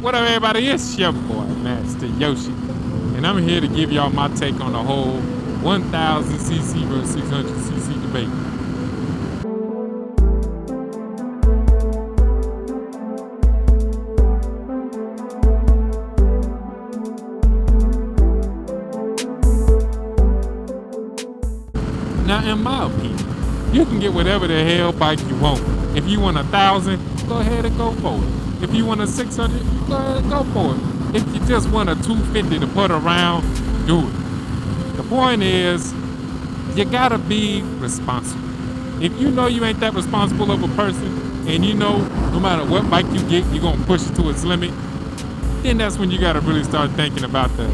What up, everybody? It's your boy, Master Yoshi, and I'm here to give y'all my take on the whole 1000cc versus 600cc debate. Now, in my opinion, you can get whatever the hell bike you want. If you want 1,000, go ahead and go for it. If you want a 600, go ahead and go for it. If you just want a 250 to put around, do it. The point is, you gotta be responsible. If you know you ain't that responsible of a person, and you know no matter what bike you get, you're gonna push it to its limit, then that's when you gotta really start thinking about the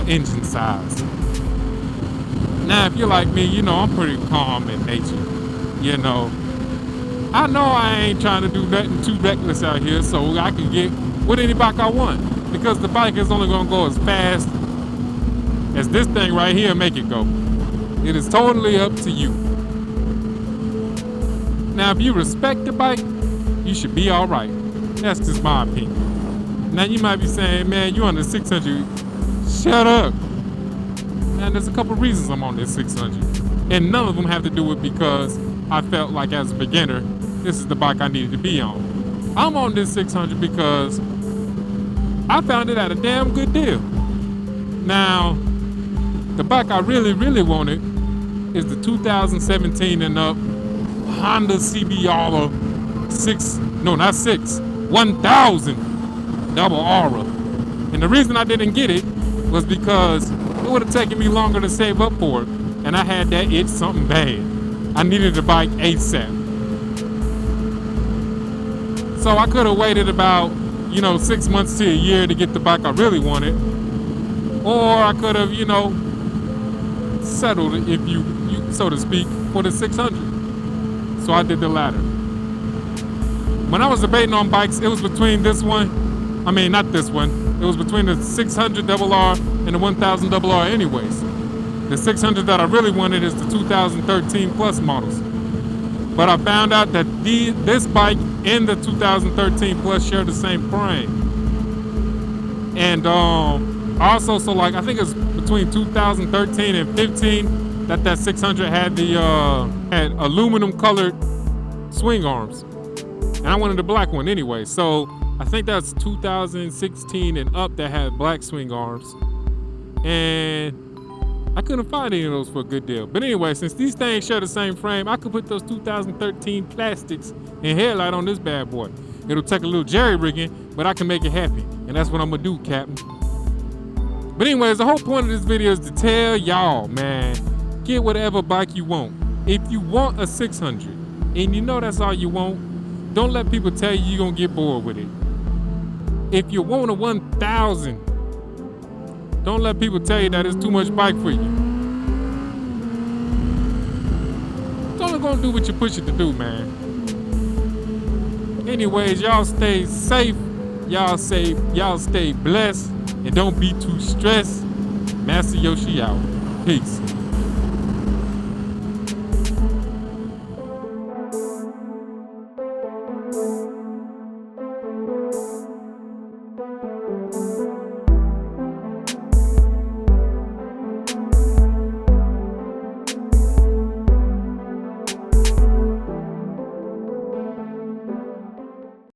engine size. Now, if you're like me, you know I'm pretty calm in nature. You know I ain't trying to do nothing too reckless out here, so I can get what any bike I want, because the bike is only gonna go as fast as this thing right here make it go. It is totally up to you. Now, if you respect the bike, you should be all right. That's just my opinion. Now, you might be saying, man, you on the 600. Shut up. And there's a couple reasons I'm on this 600, and none of them have to do with because I felt like as a beginner, this is the bike I needed to be on. I'm on this 600 because I found it at a damn good deal. Now, the bike I really, really wanted is the 2017 and up Honda CBR1000 double RR. And the reason I didn't get it was because it would have taken me longer to save up for it, and I had that itch something bad. I needed a bike ASAP. So I could have waited about, 6 months to a year to get the bike I really wanted. Or I could have, settled, if you so to speak, for the 600. So I did the latter. When I was debating on bikes, it was between this one, not this one. It was between the 600 RR and the 1000 RR anyways. The 600 that I really wanted is the 2013 plus models. But I found out that this bike and the 2013 plus share the same frame. And also, I think it's between 2013 and 15 that 600 had the had aluminum colored swing arms. And I wanted the black one anyway. So I think that's 2016 and up that had black swing arms. And I couldn't find any of those for a good deal. But anyway, since these things share the same frame, I could put those 2013 plastics and headlight on this bad boy. It'll take a little jerry rigging, but I can make it happen. And that's what I'm gonna do, Captain. But anyways, the whole point of this video is to tell y'all, man, get whatever bike you want. If you want a 600 and you know that's all you want, don't let people tell you you're gonna get bored with it. If you want a 1000, don't let people tell you that it's too much bike for you. It's only gonna do what you push it to do, man. Anyways, y'all stay safe, y'all stay blessed, and don't be too stressed. Master Yoshi out. Peace.